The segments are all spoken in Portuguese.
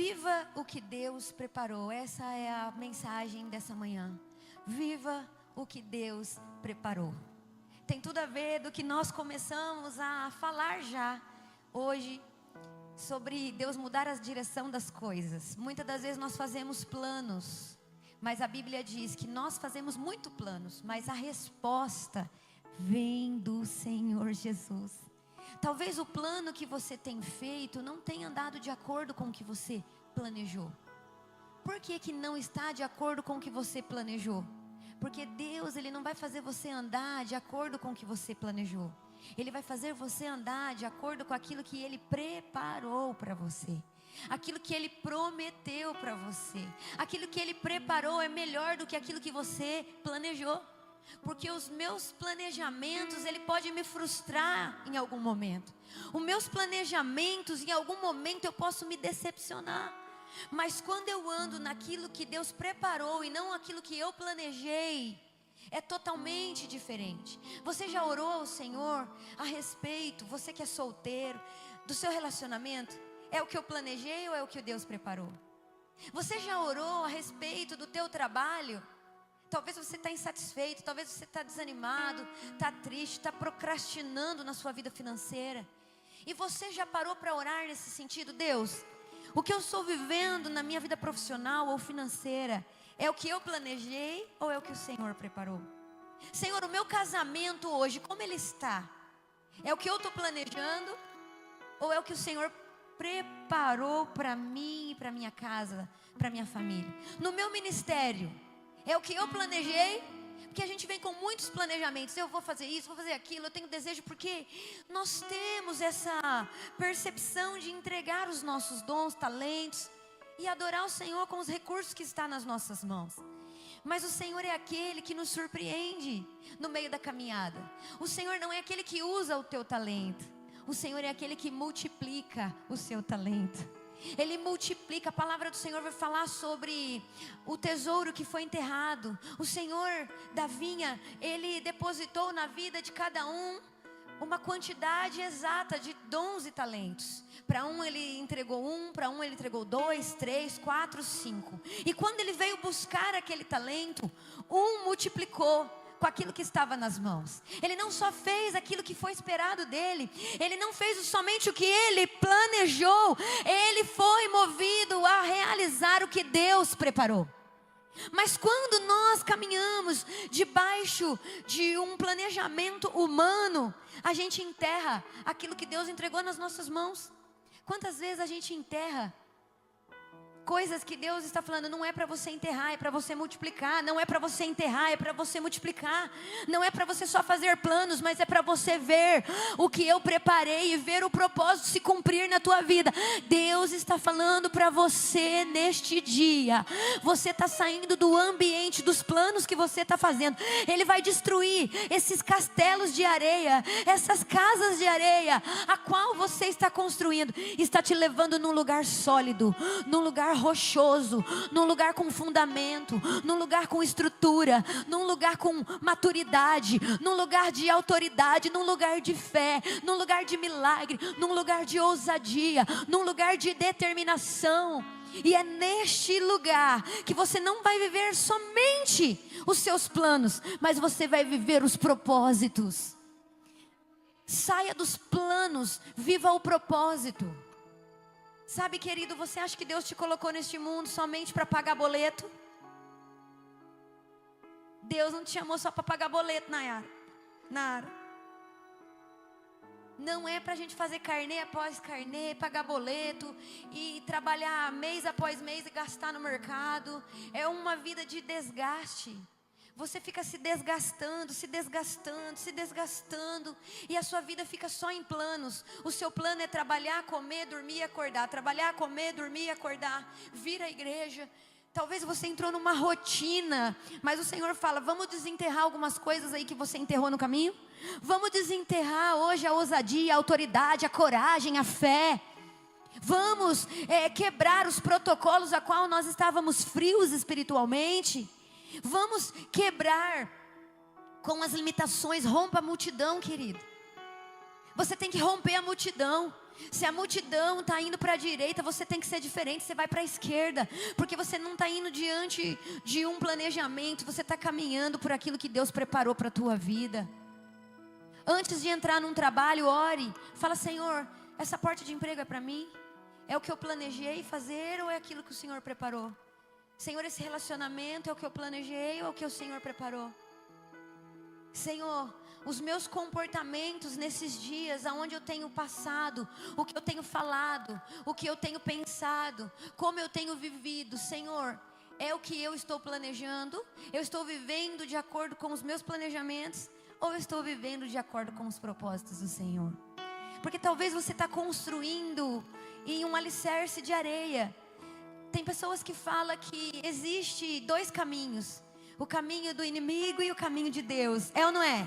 Viva o que Deus preparou. Essa é a mensagem dessa manhã. Viva o que Deus preparou. Tem tudo a ver do que nós começamos a falar já hoje, sobre Deus mudar a direção das coisas. Muitas das vezes nós fazemos planos, mas a Bíblia diz que nós fazemos muito planos, mas a resposta vem do Senhor Jesus. Talvez o plano que você tem feito não tenha andado de acordo com o que você planejou. Por que que não está de acordo com o que você planejou? Porque Deus, Ele não vai fazer você andar de acordo com o que você planejou. Ele vai fazer você andar de acordo com aquilo que Ele preparou para você. Aquilo que Ele prometeu para você. Aquilo que Ele preparou é melhor do que aquilo que você planejou. Porque os meus planejamentos, Ele pode me frustrar em algum momento. Os meus planejamentos, em algum momento eu posso me decepcionar. Mas quando eu ando naquilo que Deus preparou e não aquilo que eu planejei, é totalmente diferente. Você já orou ao Senhor a respeito, você que é solteiro, do seu relacionamento? É o que eu planejei ou é o que Deus preparou? Você já orou a respeito do teu trabalho? Talvez você está insatisfeito, talvez você está desanimado, está triste, está procrastinando na sua vida financeira. E você já parou para orar nesse sentido? Deus, o que eu estou vivendo na minha vida profissional ou financeira, é o que eu planejei ou é o que o Senhor preparou? Senhor, o meu casamento hoje, como ele está? É o que eu estou planejando ou é o que o Senhor preparou para mim e para minha casa, para minha família? No meu ministério, é o que eu planejei? Porque a gente vem com muitos planejamentos. Eu vou fazer isso, vou fazer aquilo, eu tenho desejo. Porque nós temos essa percepção de entregar os nossos dons, talentos e adorar o Senhor com os recursos que está nas nossas mãos. Mas o Senhor é aquele que nos surpreende no meio da caminhada. O Senhor não é aquele que usa o teu talento. O Senhor é aquele que multiplica o seu talento. Ele multiplica. A palavra do Senhor vai falar sobre o tesouro que foi enterrado. O Senhor da vinha, Ele depositou na vida de cada um uma quantidade exata de dons e talentos. Para um Ele entregou para um Ele entregou 2, 3, 4, 5. E quando Ele veio buscar aquele talento, um multiplicou com aquilo que estava nas mãos. Ele não só fez aquilo que foi esperado dele, ele não fez somente o que ele planejou, ele foi movido a realizar o que Deus preparou. Mas quando nós caminhamos debaixo de um planejamento humano, a gente enterra aquilo que Deus entregou nas nossas mãos. Quantas vezes a gente enterra coisas que Deus está falando? Não é para você enterrar, é para você multiplicar. Não é para você enterrar, é para você multiplicar. Não é para você só fazer planos, mas é para você ver o que eu preparei e ver o propósito se cumprir na tua vida. Deus está falando para você neste dia. Você está saindo do ambiente, dos planos que você está fazendo. Ele vai destruir esses castelos de areia, essas casas de areia, a qual você está construindo. Está te levando num lugar sólido, num lugar rochoso, num lugar com fundamento, num lugar com estrutura, num lugar com maturidade, num lugar de autoridade, num lugar de fé, num lugar de milagre, num lugar de ousadia, num lugar de determinação. E é neste lugar que você não vai viver somente os seus planos, mas você vai viver os propósitos. Saia dos planos, viva o propósito. Sabe, querido, você acha que Deus te colocou neste mundo somente para pagar boleto? Deus não te chamou só para pagar boleto, Nara. Não é para a gente fazer carnê após carnê, pagar boleto e trabalhar mês após mês e gastar no mercado. É uma vida de desgaste. Você fica se desgastando, e a sua vida fica só em planos. O seu plano é trabalhar, comer, dormir e acordar. Trabalhar, comer, dormir e acordar. Vir à igreja. Talvez você entrou numa rotina, mas o Senhor fala: vamos desenterrar algumas coisas aí que você enterrou no caminho? Vamos desenterrar hoje a ousadia, a autoridade, a coragem, a fé. Vamos quebrar os protocolos a qual nós estávamos frios espiritualmente. Vamos quebrar com as limitações. Rompa a multidão, querido. Você tem que romper a multidão. Se a multidão está indo para a direita, você tem que ser diferente, você vai para a esquerda. Porque você não está indo diante de um planejamento, você está caminhando por aquilo que Deus preparou para a tua vida. Antes de entrar num trabalho, ore. Fala: Senhor, essa porta de emprego é para mim? É o que eu planejei fazer ou é aquilo que o Senhor preparou? Senhor, esse relacionamento é o que eu planejei ou é o que o Senhor preparou? Senhor, os meus comportamentos nesses dias, aonde eu tenho passado, o que eu tenho falado, o que eu tenho pensado, como eu tenho vivido, Senhor, é o que eu estou planejando? Eu estou vivendo de acordo com os meus planejamentos ou eu estou vivendo de acordo com os propósitos do Senhor? Porque talvez você está construindo em um alicerce de areia. Tem pessoas que falam que existe dois caminhos: o caminho do inimigo e o caminho de Deus. É ou não é?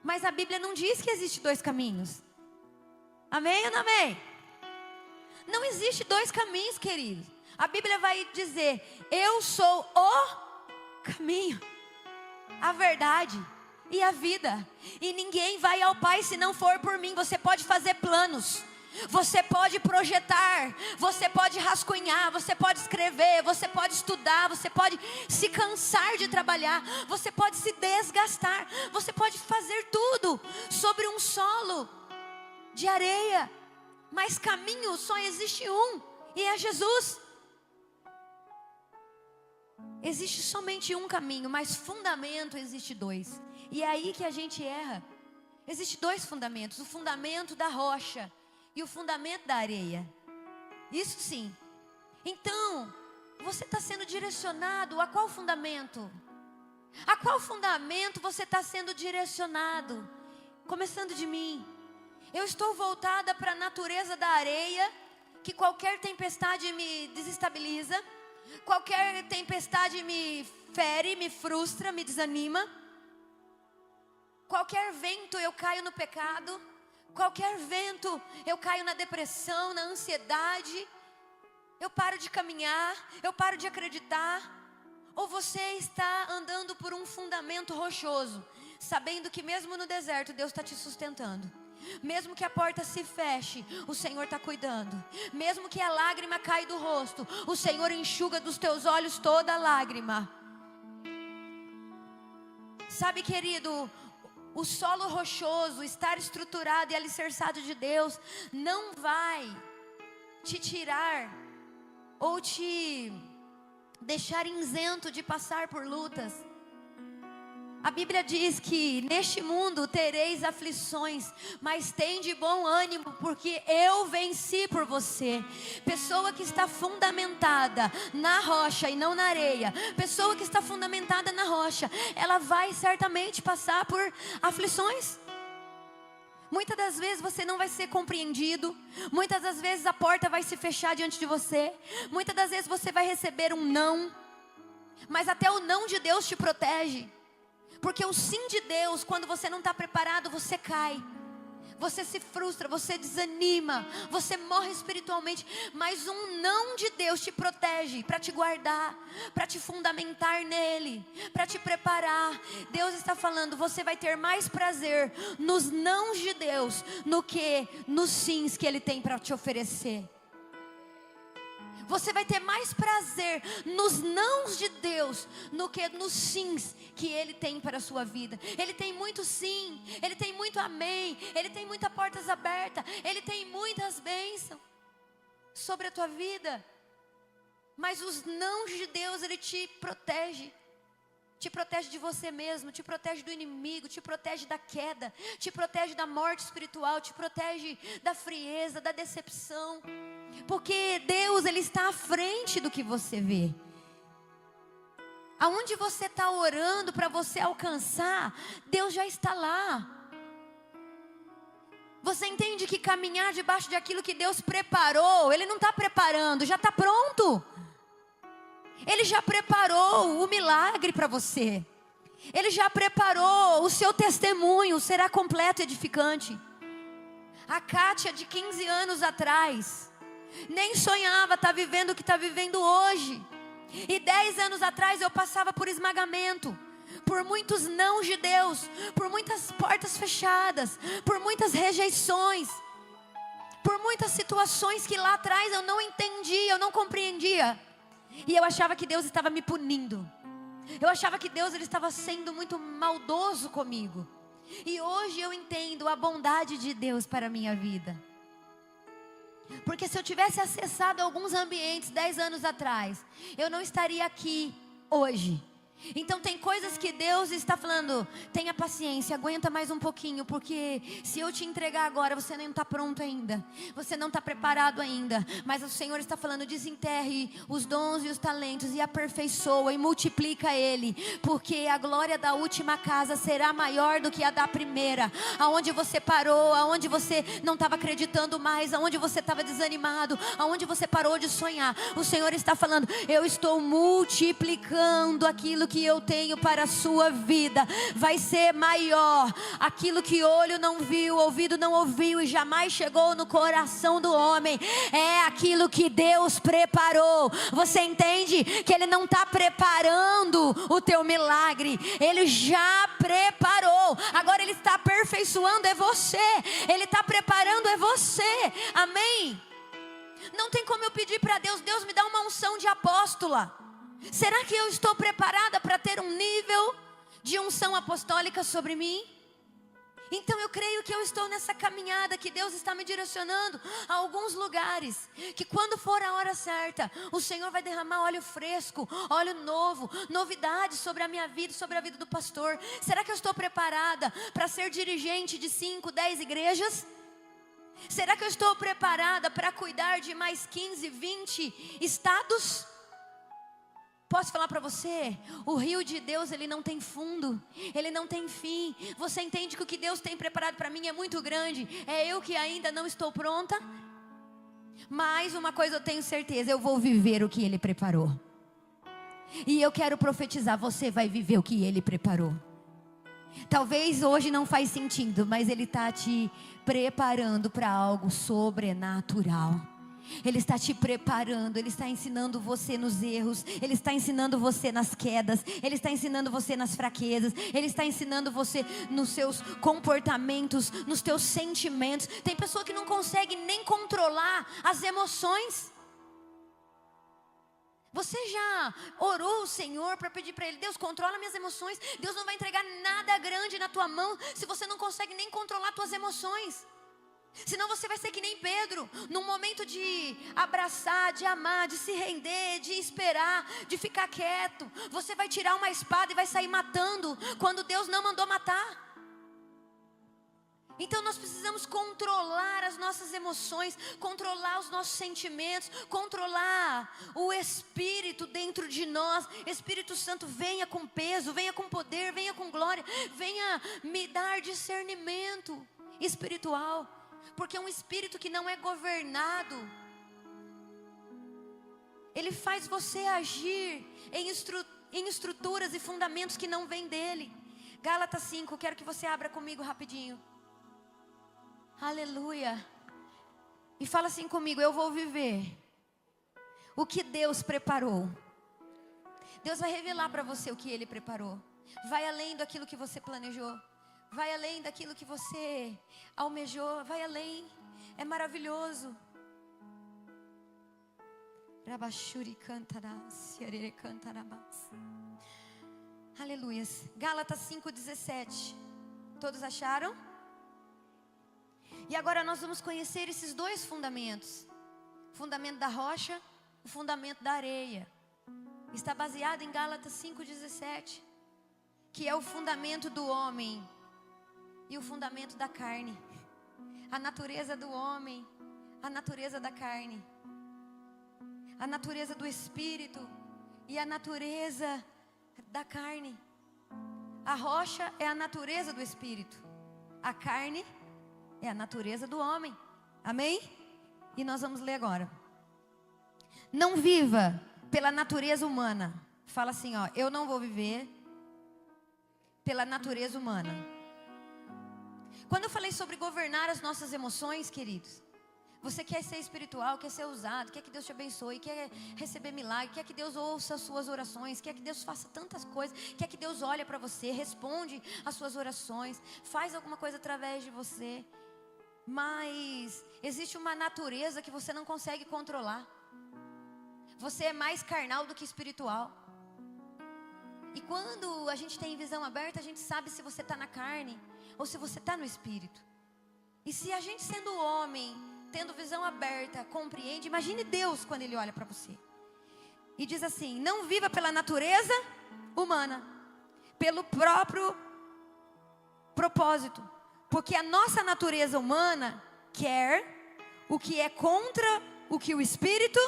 Mas a Bíblia não diz que existe dois caminhos. Amém ou não amém? Não existe dois caminhos, queridos. A Bíblia vai dizer: eu sou o caminho, a verdade e a vida. E ninguém vai ao Pai se não for por mim. Você pode fazer planos, você pode projetar, você pode rascunhar, você pode escrever, você pode estudar, você pode se cansar de trabalhar, você pode se desgastar, você pode fazer tudo sobre um solo de areia. Mas caminho só existe um, e é Jesus. Existe somente um caminho, mas fundamento existe dois. E é aí que a gente erra. Existem dois fundamentos: o fundamento da rocha e o fundamento da areia. Isso sim. Então, você está sendo direcionado a qual fundamento? A qual fundamento você está sendo direcionado? Começando de mim. Eu estou voltada para a natureza da areia, que qualquer tempestade me desestabiliza, qualquer tempestade me fere, me frustra, me desanima. Qualquer vento eu caio no pecado. Qualquer vento eu caio na depressão, na ansiedade. Eu paro de caminhar, eu paro de acreditar. Ou você está andando por um fundamento rochoso, sabendo que mesmo no deserto Deus está te sustentando. Mesmo que a porta se feche, o Senhor está cuidando. Mesmo que a lágrima caia do rosto, o Senhor enxuga dos teus olhos toda a lágrima. Sabe, querido, o solo rochoso, estar estruturado e alicerçado de Deus, não vai te tirar ou te deixar isento de passar por lutas. A Bíblia diz que neste mundo tereis aflições, mas tem de bom ânimo, porque eu venci por você. Pessoa que está fundamentada na rocha e não na areia, pessoa que está fundamentada na rocha, ela vai certamente passar por aflições. Muitas das vezes você não vai ser compreendido, muitas das vezes a porta vai se fechar diante de você, muitas das vezes você vai receber um não, mas até o não de Deus te protege. Porque o sim de Deus, quando você não está preparado, você cai, você se frustra, você desanima, você morre espiritualmente. Mas um não de Deus te protege, para te guardar, para te fundamentar nele, para te preparar. Deus está falando: você vai ter mais prazer nos nãos de Deus do que nos sims que Ele tem para te oferecer. Você vai ter mais prazer nos nãos de Deus do que nos sims que Ele tem para a sua vida. Ele tem muito sim, Ele tem muito amém, Ele tem muitas portas abertas, Ele tem muitas bênçãos sobre a tua vida. Mas os nãos de Deus, Ele te protege. Te protege de você mesmo, te protege do inimigo, te protege da queda, te protege da morte espiritual, te protege da frieza, da decepção. Porque Deus, Ele está à frente do que você vê. Aonde você está orando para você alcançar, Deus já está lá. Você entende que caminhar debaixo daquilo que Deus preparou, Ele não está preparando, já está pronto. Ele já preparou o milagre para você. Ele já preparou o seu testemunho, será completo e edificante. A Kátia de 15 anos atrás nem sonhava estar vivendo o que está vivendo hoje. E 10 anos atrás eu passava por esmagamento, por muitos nãos de Deus, por muitas portas fechadas, por muitas rejeições. por muitas situações que lá atrás eu não entendia, eu não compreendia. E eu achava que Deus estava me punindo. Eu achava que Deus ele estava sendo muito maldoso comigo. E hoje eu entendo a bondade de Deus para a minha vida. Porque se eu tivesse acessado alguns ambientes 10 anos atrás, eu não estaria aqui hoje. Então tem coisas que Deus está falando, tenha paciência, aguenta mais um pouquinho, porque se eu te entregar agora, você não está pronto ainda, você não está preparado ainda. Mas o Senhor está falando, desenterre os dons e os talentos e aperfeiçoa e multiplica ele, porque a glória da última casa será maior do que a da primeira. Aonde você parou, aonde você não estava acreditando mais, aonde você estava desanimado, aonde você parou de sonhar, o Senhor está falando, eu estou multiplicando aquilo que eu tenho para a sua vida. Vai ser maior. Aquilo que olho não viu, ouvido não ouviu e jamais chegou no coração do homem, é aquilo que Deus preparou. Você entende que Ele não está preparando o teu milagre, Ele já preparou. Agora Ele está aperfeiçoando é você, Ele está preparando é você. Amém? Não tem como eu pedir para Deus, Deus me dá uma unção de apóstola. Será que eu estou preparada para ter um nível de unção apostólica sobre mim? Então eu creio que eu estou nessa caminhada, que Deus está me direcionando a alguns lugares, que quando for a hora certa, o Senhor vai derramar óleo fresco, óleo novo, novidades sobre a minha vida, sobre a vida do pastor. Será que eu estou preparada para ser dirigente de 5, 10 igrejas? Será que eu estou preparada para cuidar de mais 15, 20 estados? Posso falar para você, o rio de Deus ele não tem fundo, ele não tem fim. Você entende que o que Deus tem preparado para mim é muito grande? É eu que ainda não estou pronta? Mas uma coisa eu tenho certeza, eu vou viver o que Ele preparou. E eu quero profetizar, você vai viver o que Ele preparou. Talvez hoje não faz sentido, mas Ele está te preparando para algo sobrenatural. Ele está te preparando, Ele está ensinando você nos erros, Ele está ensinando você nas quedas, Ele está ensinando você nas fraquezas, Ele está ensinando você nos seus comportamentos, nos teus sentimentos. Tem pessoa que não consegue nem controlar as emoções. Você já orou o Senhor para pedir para Ele, Deus, controla minhas emoções? Deus não vai entregar nada grande na tua mão se você não consegue nem controlar tuas emoções. Senão você vai ser que nem Pedro, num momento de abraçar, de amar, de se render, de esperar, de ficar quieto. Você vai tirar uma espada e vai sair matando, quando Deus não mandou matar. Então nós precisamos controlar as nossas emoções, controlar os nossos sentimentos, controlar o Espírito dentro de nós. Espírito Santo, venha com peso, venha com poder, venha com glória, venha me dar discernimento espiritual. Porque um espírito que não é governado, ele faz você agir em estruturas e fundamentos que não vêm dele. Gálatas 5, quero que você abra comigo rapidinho. Aleluia. E fala assim comigo, eu vou viver o que Deus preparou. Deus vai revelar para você o que Ele preparou. Vai além daquilo que você planejou. Vai além daquilo que você almejou. Vai além. É maravilhoso. Aleluias. Gálatas 5:17. Todos acharam? E agora nós vamos conhecer esses dois fundamentos. O fundamento da rocha, o fundamento da areia. Está baseado em Gálatas 5:17. Que é o fundamento do homem e o fundamento da carne. A natureza do homem, a natureza da carne. A natureza do espírito e a natureza da carne. A rocha é a natureza do espírito. A carne é a natureza do homem. Amém? E nós vamos ler agora. Não viva pela natureza humana. Fala assim, ó, eu não vou viver pela natureza humana. Quando eu falei sobre governar as nossas emoções, queridos, você quer ser espiritual, quer ser usado, quer que Deus te abençoe, quer receber milagre, quer que Deus ouça as suas orações, quer que Deus faça tantas coisas, quer que Deus olhe para você, responde as suas orações, faz alguma coisa através de você. mas existe uma natureza que você não consegue controlar. Você é mais carnal do que espiritual. E quando a gente tem visão aberta, a gente sabe se você está na carne ou se você está no espírito. E se a gente, sendo homem, tendo visão aberta, compreende, imagine Deus quando Ele olha para você e diz assim: não viva pela natureza humana, pelo próprio propósito, porque a nossa natureza humana quer o que é contra o que o Espírito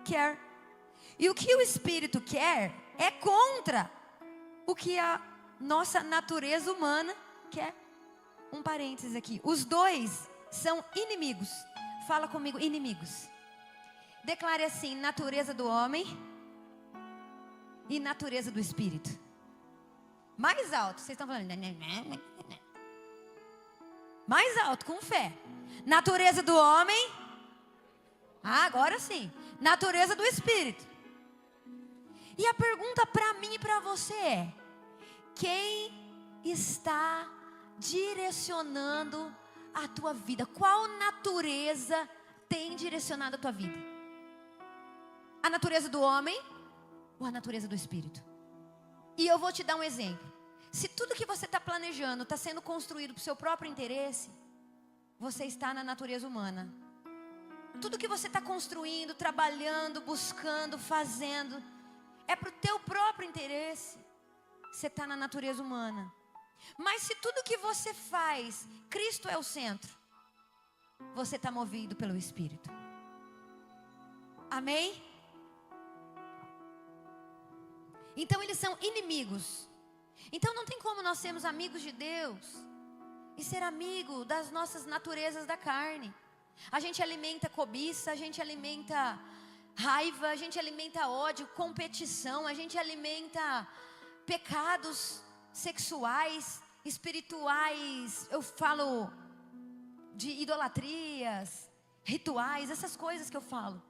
quer, e o que o Espírito quer é contra o que a nossa natureza humana quer. Um parênteses aqui, os dois são inimigos. Fala comigo, inimigos. Declare assim: natureza do homem e natureza do Espírito. Mais alto, vocês estão falando. Mais alto, com fé. Natureza do homem. Agora sim. Natureza do Espírito. E a pergunta para mim e para você é: quem está direcionando a tua vida? Qual natureza tem direcionado a tua vida? A natureza do homem ou a natureza do Espírito? E eu vou te dar um exemplo. Se tudo que você está planejando está sendo construído para o seu próprio interesse, você está na natureza humana. Tudo que você está construindo, trabalhando, buscando, fazendo, é para o teu próprio interesse, você está na natureza humana. Mas se tudo que você faz, Cristo é o centro, você está movido pelo Espírito. Amém? Então eles são inimigos. Então não tem como nós sermos amigos de Deus e ser amigo das nossas naturezas da carne. A gente alimenta cobiça, a gente alimenta raiva, a gente alimenta ódio, competição, a gente alimenta pecados sexuais, espirituais. Eu falo de idolatrias, rituais, essas coisas que eu falo.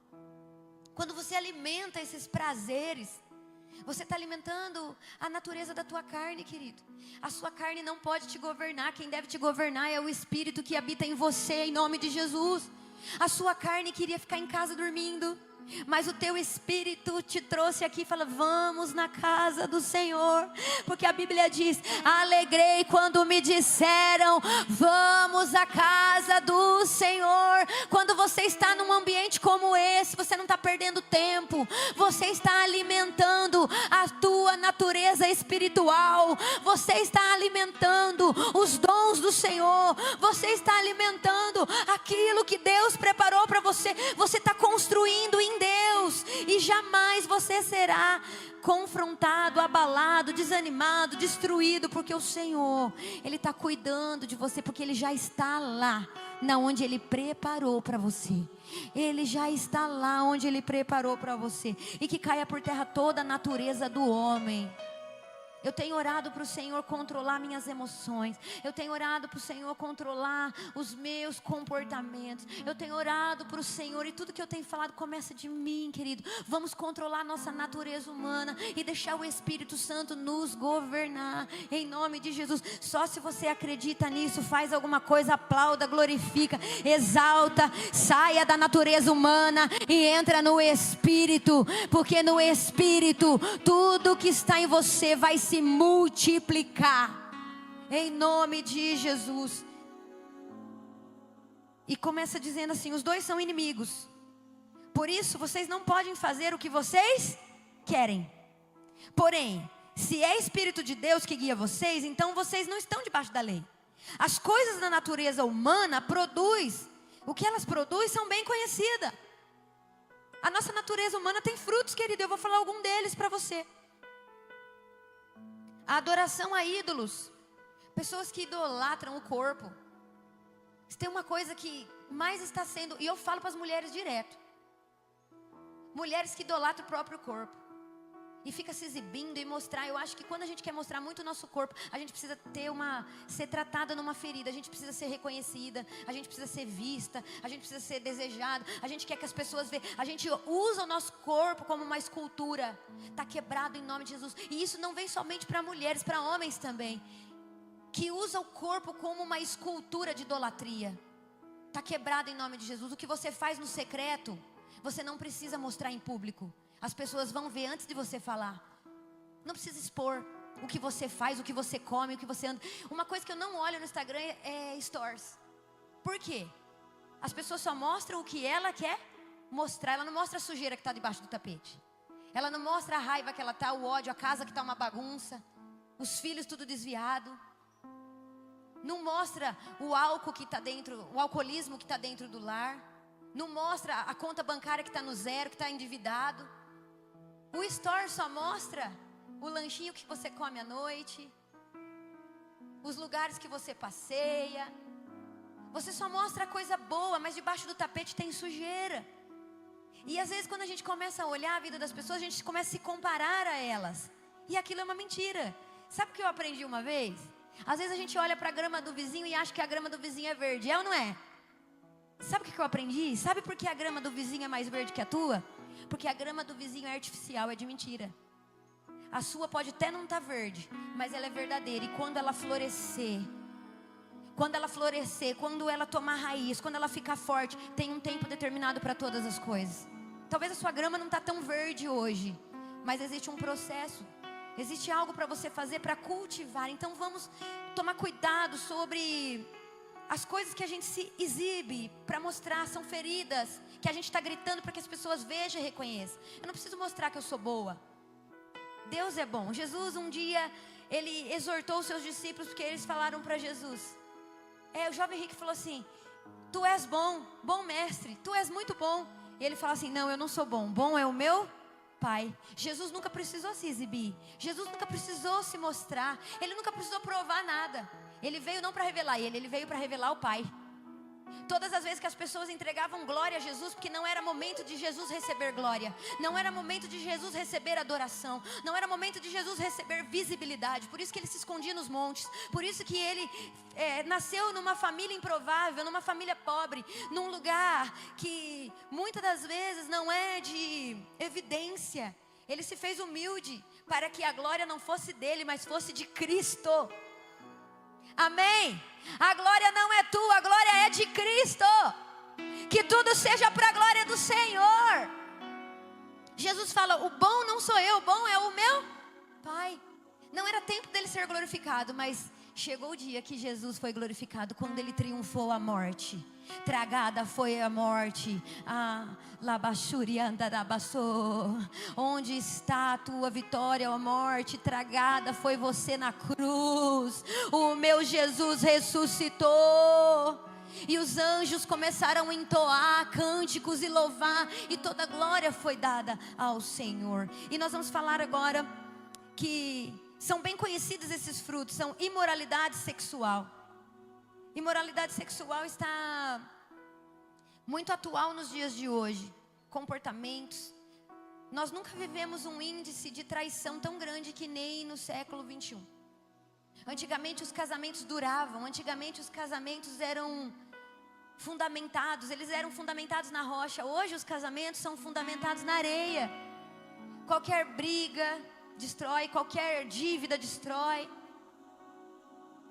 Quando você alimenta esses prazeres, você está alimentando a natureza da tua carne, querido. A sua carne não pode te governar. Quem deve te governar é o Espírito que habita em você, em nome de Jesus. A sua carne queria ficar em casa dormindo, mas o teu Espírito te trouxe aqui e fala: vamos na casa do Senhor. Porque a Bíblia diz: alegrei quando me disseram, vamos à casa do Senhor. Quando você está num ambiente como esse, você não está perdendo tempo. Você está alimentando a tua natureza espiritual. Você está alimentando os dons do Senhor. Você está alimentando aquilo que Deus preparou para você. Você está construindo em Deus, e jamais você será confrontado, abalado, desanimado, destruído, porque o Senhor, Ele está cuidando de você, porque Ele já está lá, na onde Ele preparou para você. Ele já está lá onde Ele preparou para você. E que caia por terra toda a natureza do homem. Eu tenho orado para o Senhor controlar minhas emoções. Eu tenho orado para o Senhor controlar os meus comportamentos. Eu tenho orado para o Senhor, e tudo que eu tenho falado começa de mim, querido. Vamos controlar a nossa natureza humana e deixar o Espírito Santo nos governar, em nome de Jesus. Só se você acredita nisso, faz alguma coisa, aplauda, glorifica, exalta, saia da natureza humana e entra no Espírito, porque no Espírito tudo que está em você vai se multiplicar, em nome de Jesus. E começa dizendo assim: os dois são inimigos, por isso vocês não podem fazer o que vocês querem. Porém, se é Espírito de Deus que guia vocês, então vocês não estão debaixo da lei. As coisas da natureza humana produzem, o que elas produzem são bem conhecidas. A nossa natureza humana tem frutos, querido. Eu vou falar algum deles para você. A adoração a ídolos, pessoas que idolatram o corpo. Se tem uma coisa que mais está sendo, e eu falo para as mulheres direto, mulheres que idolatram o próprio corpo e fica se exibindo e mostrar. Eu acho que quando a gente quer mostrar muito o nosso corpo, a gente precisa ser tratada numa ferida. A gente precisa ser reconhecida, a gente precisa ser vista, a gente precisa ser desejado. A gente quer que as pessoas vejam. A gente usa o nosso corpo como uma escultura. Está quebrado em nome de Jesus. E isso não vem somente para mulheres, para homens também, que usa o corpo como uma escultura de idolatria. está quebrado em nome de Jesus. O que você faz no secreto, você não precisa mostrar em público. As pessoas vão ver antes de você falar. Não precisa expor o que você faz, o que você come, o que você anda. Uma coisa que eu não olho no Instagram é stories. Por quê? As pessoas só mostram o que ela quer mostrar. Ela não mostra a sujeira que está debaixo do tapete. Ela não mostra a raiva que ela está, o ódio, a casa que está uma bagunça, os filhos tudo desviado. Não mostra o álcool que está dentro, o alcoolismo que está dentro do lar. Não mostra a conta bancária que está no zero, que está endividado. O story só mostra o lanchinho que você come à noite, os lugares que você passeia. Você só mostra coisa boa, mas debaixo do tapete tem sujeira. E às vezes quando a gente começa a olhar a vida das pessoas, a gente começa a se comparar a elas. E aquilo é uma mentira. Sabe o que eu aprendi uma vez? Às vezes a gente olha para a grama do vizinho e acha que a grama do vizinho é verde. É ou não é? Sabe o que eu aprendi? Sabe por que a grama do vizinho é mais verde que a tua? Porque a grama do vizinho é artificial, é de mentira. A sua pode até não estar verde, mas ela é verdadeira. E quando ela florescer, quando ela tomar raiz, quando ela ficar forte, tem um tempo determinado para todas as coisas. Talvez a sua grama não está tão verde hoje, mas existe um processo. Existe algo para você fazer para cultivar. Então vamos tomar cuidado sobre as coisas que a gente se exibe para mostrar. São feridas que a gente está gritando para que as pessoas vejam e reconheçam. Eu não preciso mostrar que eu sou boa. Deus é bom. Jesus um dia, ele exortou os seus discípulos porque eles falaram para Jesus. O jovem rico falou assim: tu és bom, bom mestre, tu és muito bom. E ele fala assim: não, eu não sou bom, bom é o meu Pai. Jesus nunca precisou se exibir, Jesus nunca precisou se mostrar, ele nunca precisou provar nada. Ele veio não para revelar ele veio para revelar o Pai. Todas as vezes que as pessoas entregavam glória a Jesus, porque não era momento de Jesus receber glória, não era momento de Jesus receber adoração, não era momento de Jesus receber visibilidade. Por isso que ele se escondia nos montes, por isso que ele nasceu numa família improvável, numa família pobre, num lugar que muitas das vezes não é de evidência. Ele se fez humilde para que a glória não fosse dele, mas fosse de Cristo. Amém? A glória não é tua, a glória é de Cristo. Que tudo seja para a glória do Senhor. Jesus fala: o bom não sou eu, o bom é o meu Pai. Não era tempo dele ser glorificado, mas chegou o dia que Jesus foi glorificado, quando ele triunfou a morte. Tragada foi a morte. Onde está a tua vitória, ó morte? Tragada foi você na cruz. O meu Jesus ressuscitou. E os anjos começaram a entoar cânticos e louvar, e toda a glória foi dada ao Senhor. E nós vamos falar agora que são bem conhecidos esses frutos. São imoralidade sexual. Imoralidade sexual está muito atual nos dias de hoje. Comportamentos. Nós nunca vivemos um índice de traição tão grande que nem no século 21. Antigamente os casamentos duravam. Antigamente os casamentos eram fundamentados. Eles eram fundamentados na rocha. Hoje os casamentos são fundamentados na areia. Qualquer briga destrói, qualquer dívida destrói.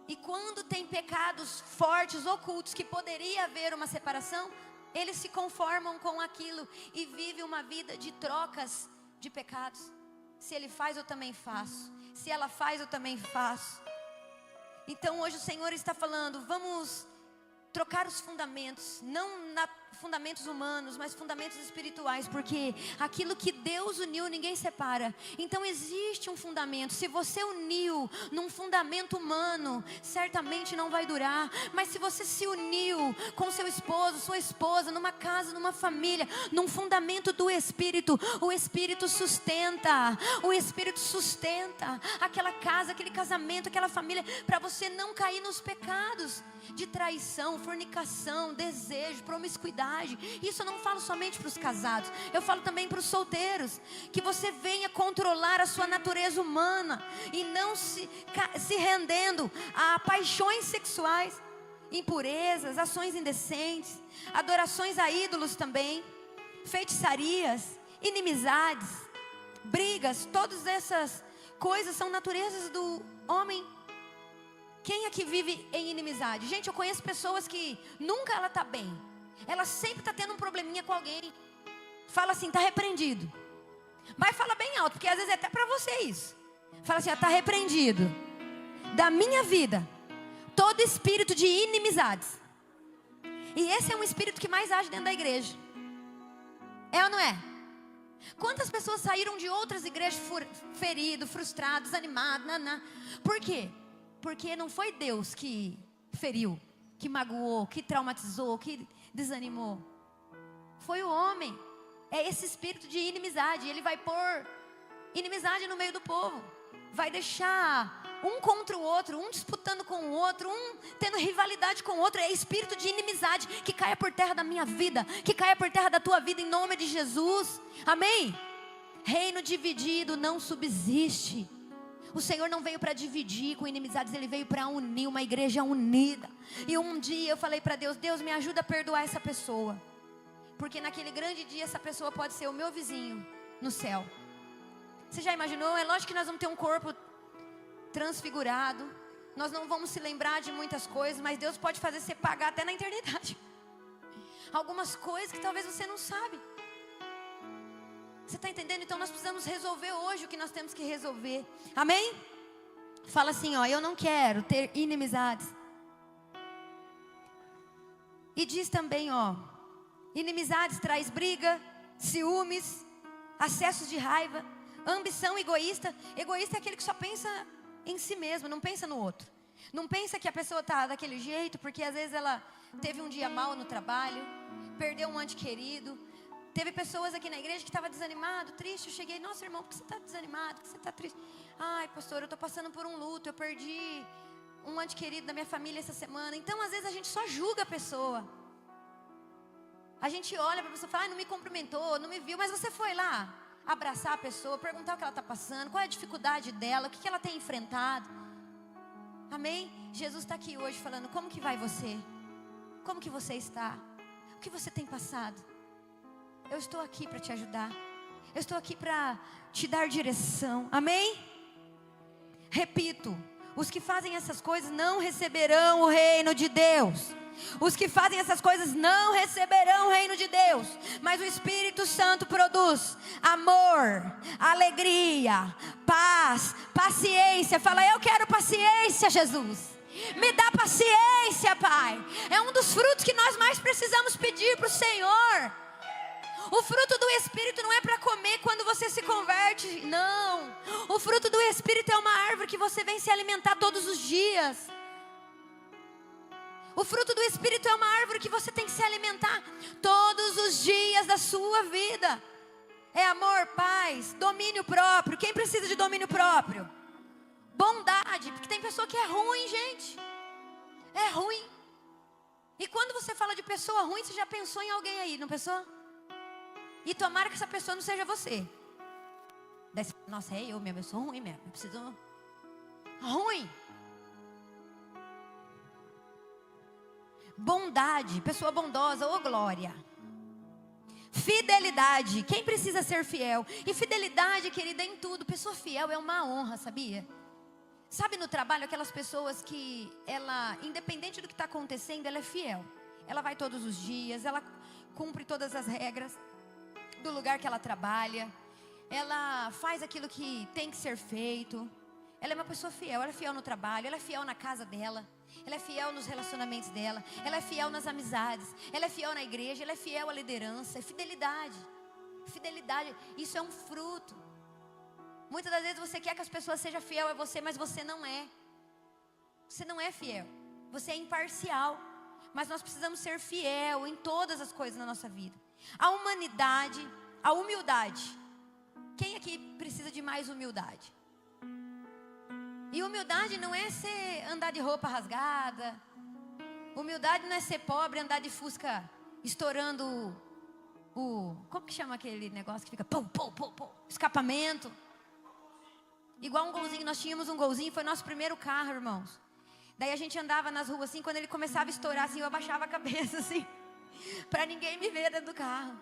E quando tem pecados fortes, ocultos, que poderia haver uma separação, eles se conformam com aquilo e vivem uma vida de trocas de pecados. Se ele faz, eu também faço. Se ela faz, eu também faço. Então hoje o Senhor está falando: vamos trocar os fundamentos, não fundamentos humanos, mas fundamentos espirituais, porque aquilo que Deus uniu, ninguém separa. Então existe um fundamento. Se você uniu num fundamento humano, certamente não vai durar. Mas se você se uniu com seu esposo, sua esposa, numa casa, numa família, num fundamento do Espírito, o Espírito sustenta. O Espírito sustenta aquela casa, aquele casamento, aquela família, para você não cair nos pecados de traição, fornicação, desejo, promiscuidade. Isso eu não falo somente para os casados, eu falo também para os solteiros. Que você venha controlar a sua natureza humana e não se rendendo a paixões sexuais, impurezas, ações indecentes, adorações a ídolos também, feitiçarias, inimizades, brigas. Todas essas coisas são naturezas do homem Quem aqui vive em inimizade? Gente, eu conheço pessoas que nunca ela está bem. Ela sempre está tendo um probleminha com alguém. Fala assim, está repreendido. Mas fala bem alto, porque às vezes é até para você isso. Fala assim, está repreendido da minha vida todo espírito de inimizades. E esse é um espírito que mais age dentro da igreja. É ou não é? Quantas pessoas saíram de outras igrejas feridos, frustrados, desanimados? Por quê? Porque não foi Deus que feriu, que magoou, que traumatizou, que desanimou. Foi o homem. É esse espírito de inimizade. Ele vai pôr inimizade no meio do povo. Vai deixar um contra o outro, um disputando com o outro, um tendo rivalidade com o outro. É espírito de inimizade que caia por terra da minha vida, que caia por terra da tua vida em nome de Jesus. Amém? Reino dividido não subsiste. O Senhor não veio para dividir com inimizades, Ele veio para unir, uma igreja unida. E um dia eu falei para Deus, Deus me ajuda a perdoar essa pessoa. Porque naquele grande dia essa pessoa pode ser o meu vizinho no céu. Você já imaginou? É lógico que nós vamos ter um corpo transfigurado. Nós não vamos se lembrar de muitas coisas, mas Deus pode fazer você pagar até na eternidade algumas coisas que talvez você não sabe. Você está entendendo? Então nós precisamos resolver hoje o que nós temos que resolver. Amém? Fala assim, ó, eu não quero ter inimizades. E diz também, ó, inimizades traz briga, ciúmes, acessos de raiva, ambição egoísta. Egoísta é aquele que só pensa em si mesmo, não pensa no outro. Não pensa que a pessoa está daquele jeito porque às vezes ela teve um dia mal no trabalho, perdeu um ente querido. Teve pessoas aqui na igreja que estavam desanimado, triste. Eu cheguei, nossa irmão, por que você está desanimado? Por que você está triste? Ai, pastor, eu estou passando por um luto. Eu perdi um ente querido da minha família essa semana. Então às vezes a gente só julga a pessoa. A gente olha para a pessoa e fala, não me cumprimentou, não me viu. Mas você foi lá abraçar a pessoa, perguntar o que ela está passando, qual é a dificuldade dela, o que ela tem enfrentado. Amém? Jesus está aqui hoje falando, como que vai você? Como que você está? O que você tem passado? Eu estou aqui para te ajudar. Eu estou aqui para te dar direção. Amém? Repito, os que fazem essas coisas não receberão o reino de Deus. Os que fazem essas coisas não receberão o reino de Deus. Mas o Espírito Santo produz amor, alegria, paz, paciência. Fala, eu quero paciência, Jesus. Me dá paciência, Pai. É um dos frutos que nós mais precisamos pedir para o Senhor. O fruto do Espírito não é para comer quando você se converte, não. O fruto do Espírito é uma árvore que você vem se alimentar todos os dias. O fruto do Espírito é uma árvore que você tem que se alimentar todos os dias da sua vida. É amor, paz, domínio próprio. Quem precisa de domínio próprio? Bondade, porque tem pessoa que é ruim, gente. É ruim. E quando você fala de pessoa ruim, você já pensou em alguém aí, não pensou? E tomara que essa pessoa não seja você. Nossa, é eu mesmo, eu sou ruim mesmo. Eu preciso... Ruim. Bondade, pessoa bondosa, ô glória. Fidelidade, quem precisa ser fiel? E fidelidade, querida, em tudo. Pessoa fiel é uma honra, sabia? Sabe no trabalho, aquelas pessoas que ela, independente do que está acontecendo, ela é fiel. Ela vai todos os dias, ela cumpre todas as regras do lugar que ela trabalha. Ela faz aquilo que tem que ser feito. Ela é uma pessoa fiel, ela é fiel no trabalho, ela é fiel na casa dela. Ela é fiel nos relacionamentos dela. Ela é fiel nas amizades. Ela é fiel na igreja. Ela é fiel à liderança. É fidelidade. Fidelidade, isso é um fruto. Muitas das vezes você quer que as pessoas sejam fiel a você, mas você não é. Você não é fiel. Você é imparcial. Mas nós precisamos ser fiel em todas as coisas na nossa vida. A humanidade, a humildade. Quem aqui precisa de mais humildade? E humildade não é andar de roupa rasgada. Humildade não é ser pobre, andar de fusca estourando como que chama aquele negócio que fica pum, pum, pum, pum, escapamento. Igual um golzinho, nós tínhamos um golzinho, foi nosso primeiro carro, irmãos. Daí a gente andava nas ruas assim, quando ele começava a estourar assim, eu abaixava a cabeça assim, para ninguém me ver dentro do carro.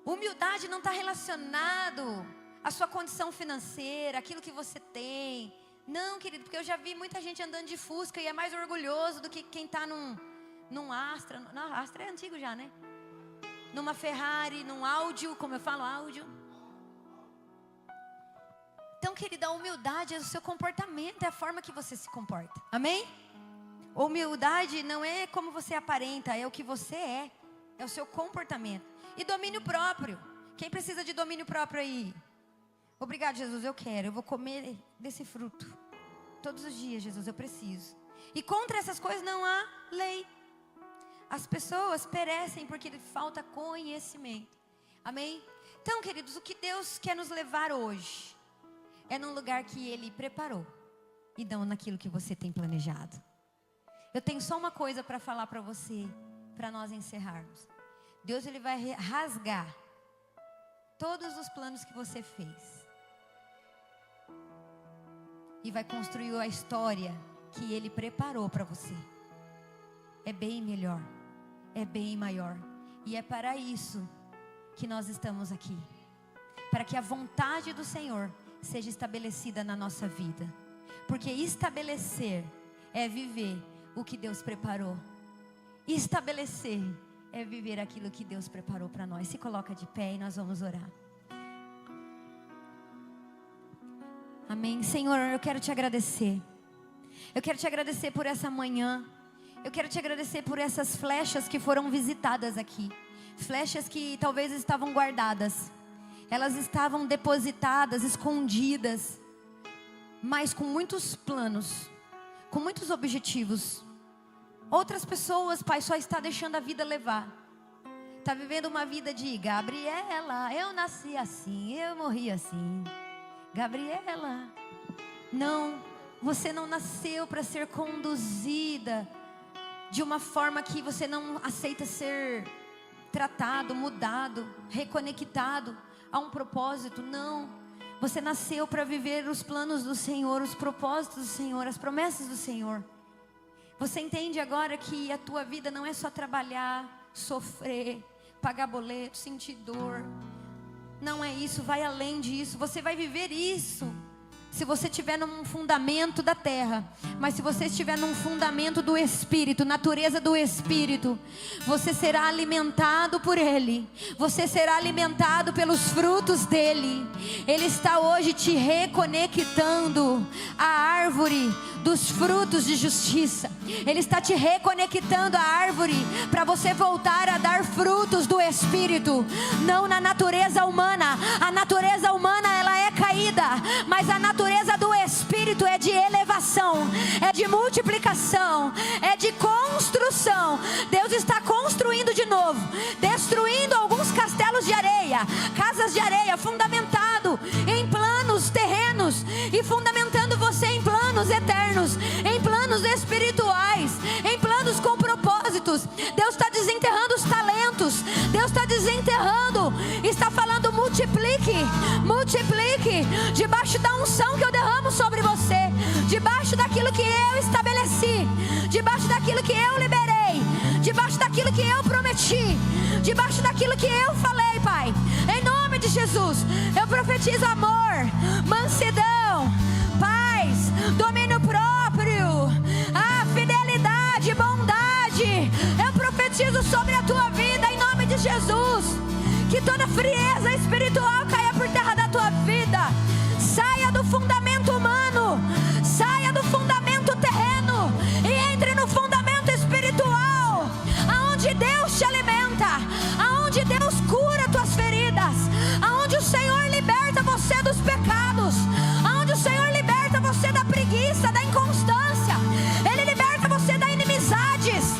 Humildade não está relacionado à sua condição financeira, aquilo que você tem. Não, querido, porque eu já vi muita gente andando de Fusca e é mais orgulhoso do que quem está num Astra. Não, Astra é antigo já, né? Numa Ferrari, num áudio, como eu falo, áudio. Então, querida, a humildade é o seu comportamento, é a forma que você se comporta. Amém? Humildade não é como você aparenta, é o que você é. É o seu comportamento. E domínio próprio. Quem precisa de domínio próprio aí? Obrigado, Jesus, eu quero. Eu vou comer desse fruto. Todos os dias, Jesus, eu preciso. E contra essas coisas não há lei. As pessoas perecem porque falta conhecimento. Amém? Então, queridos, o que Deus quer nos levar hoje é num lugar que Ele preparou e não naquilo que você tem planejado. Eu tenho só uma coisa para falar para você, para nós encerrarmos. Deus, Ele vai rasgar todos os planos que você fez e vai construir a história que Ele preparou para você. É bem melhor, é bem maior. E é para isso que nós estamos aqui, para que a vontade do Senhor seja estabelecida na nossa vida. Porque estabelecer é viver o que Deus preparou. Estabelecer é viver aquilo que Deus preparou para nós. Se coloca de pé e nós vamos orar. Amém. Senhor, eu quero te agradecer. Eu quero te agradecer por essa manhã. Eu quero te agradecer por essas flechas que foram visitadas aqui. Flechas que talvez estavam guardadas. Elas estavam depositadas, escondidas, mas com muitos planos, com muitos objetivos. Outras pessoas, Pai, só está deixando a vida levar. Está vivendo uma vida de Gabriela, eu nasci assim, eu morri assim. Gabriela, não, você não nasceu para ser conduzida de uma forma que você não aceita ser tratado, mudado, reconectado a um propósito. Não, você nasceu para viver os planos do Senhor, os propósitos do Senhor, as promessas do Senhor. Você entende agora que a tua vida não é só trabalhar, sofrer, pagar boleto, sentir dor. Não é isso, vai além disso. Você vai viver isso se você estiver num fundamento da terra. Mas se você estiver num fundamento do Espírito, natureza do Espírito, você será alimentado por Ele. Você será alimentado pelos frutos dEle. Ele está hoje te reconectando à árvore dos frutos de justiça. Ele está te reconectando à árvore para você voltar a dar frutos do Espírito, não na natureza humana. A natureza humana, ela é caída, mas a natureza do Espírito é de elevação, é de multiplicação, é de construção. Deus está construindo de novo, destruindo alguns castelos de areia, casas de areia, fundamentado em planos terrenos e fundamentando você em planos eternos, em planos espirituais, em planos com propósitos. Deus está desenterrando os talentos, Deus está desenterrando, está falando multiplique, multiplique, debaixo da unção que eu derramo sobre você, debaixo daquilo que eu estabeleci, debaixo daquilo que eu liberei, debaixo daquilo que eu prometi, debaixo daquilo que eu falei, Pai. Em nome de Jesus, eu profetizo amor, mansidão, paz, domínio próprio, fidelidade, bondade. Eu profetizo sobre a tua vida em nome de Jesus. Que toda frieza espiritual caia por terra da tua vida. Saia do fundamento humano, saia do fundamento terreno e entre no fundamento espiritual, aonde Deus te alimenta, aonde Deus cura tuas feridas, aonde o Senhor liberta você dos pecados, aonde o Senhor liberta você da preguiça, da inconstância. Ele liberta você das inimizades,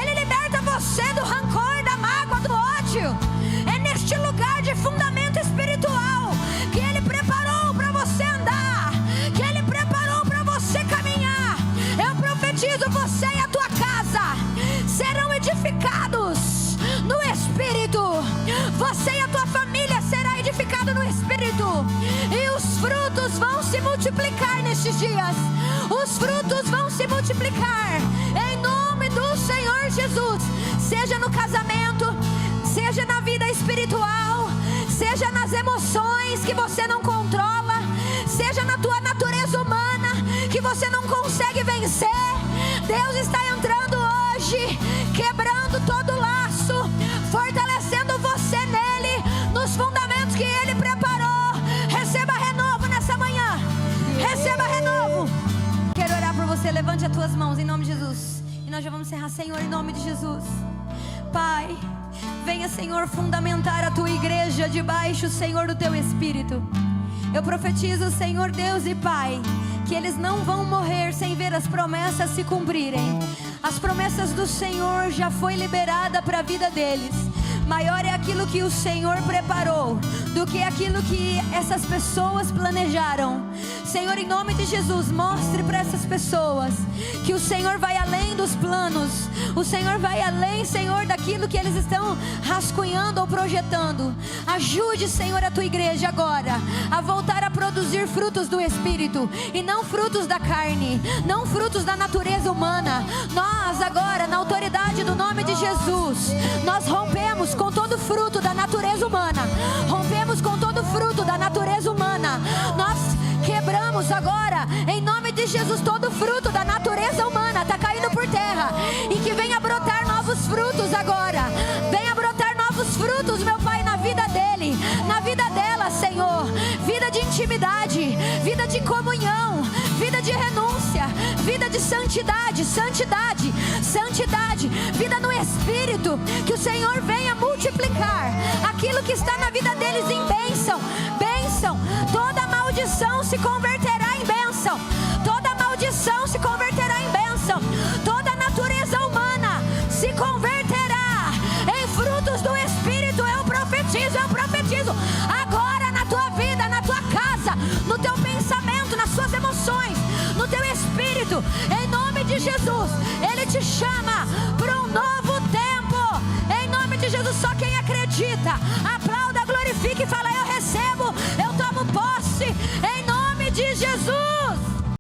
Ele liberta você do rancor, da mágoa, do ódio. É neste lugar de fundamento espiritual que Ele preparou para você andar, que Ele preparou para você caminhar. Eu profetizo, você e a tua casa serão edificados no Espírito. Você e a tua família será edificado no Espírito. E os frutos vão se multiplicar nestes dias. Os frutos vão se multiplicar em nome do Senhor Jesus. Seja no casamento, seja na vida espiritual, seja nas emoções que você não controla, seja na tua natureza humana, que você não consegue vencer. Deus está entrando hoje, quebrando todo laço, fortalecendo você nele, nos fundamentos que ele preparou. Receba renovo nessa manhã. Receba renovo. Quero orar por você. Levante as tuas mãos em nome de Jesus. E nós já vamos encerrar, Senhor, em nome de Jesus. Pai, venha, Senhor, fundamentar a tua igreja debaixo, Senhor, do teu Espírito. Eu profetizo, Senhor Deus e Pai, que eles não vão morrer sem ver as promessas se cumprirem. As promessas do Senhor já foi liberada para a vida deles. Maior é aquilo que o Senhor preparou do que aquilo que essas pessoas planejaram. Senhor, em nome de Jesus, mostre para essas pessoas que o Senhor vai além dos planos. O Senhor vai além, Senhor, daquilo que eles estão rascunhando ou projetando. Ajude, Senhor, a tua igreja agora a voltar a produzir frutos do Espírito e não frutos da carne, não frutos da natureza humana. Nós agora, na autoridade do nome de Jesus, nós rompemos com todo fruto da natureza humana. Rompemos com todo fruto da natureza humana. Nós quebramos agora, em nome de Jesus, todo fruto da natureza humana. Está caindo por terra. E que venha brotar novos frutos agora. Venha brotar novos frutos, meu Pai, na vida dele, na vida dela, Senhor. Vida de intimidade, vida de comunhão, vida de renúncia, vida de santidade, santidade, santidade, vida no Espírito. Que o Senhor venha multiplicar aquilo que está na vida deles em bênção, bênção. Toda maldição se converterá em bênção. Toda maldição se converterá em bênção. Toda natureza humana se converterá em frutos do Espírito. Eu profetizo agora na tua vida, na tua casa, no teu pensamento, nas suas emoções, no teu espírito, em nome de Jesus. Ele te chama para um novo tempo, em nome de Jesus. Só quem acredita, aplauda, glorifique e fala: eu recebo, eu tomo posse, em nome de Jesus.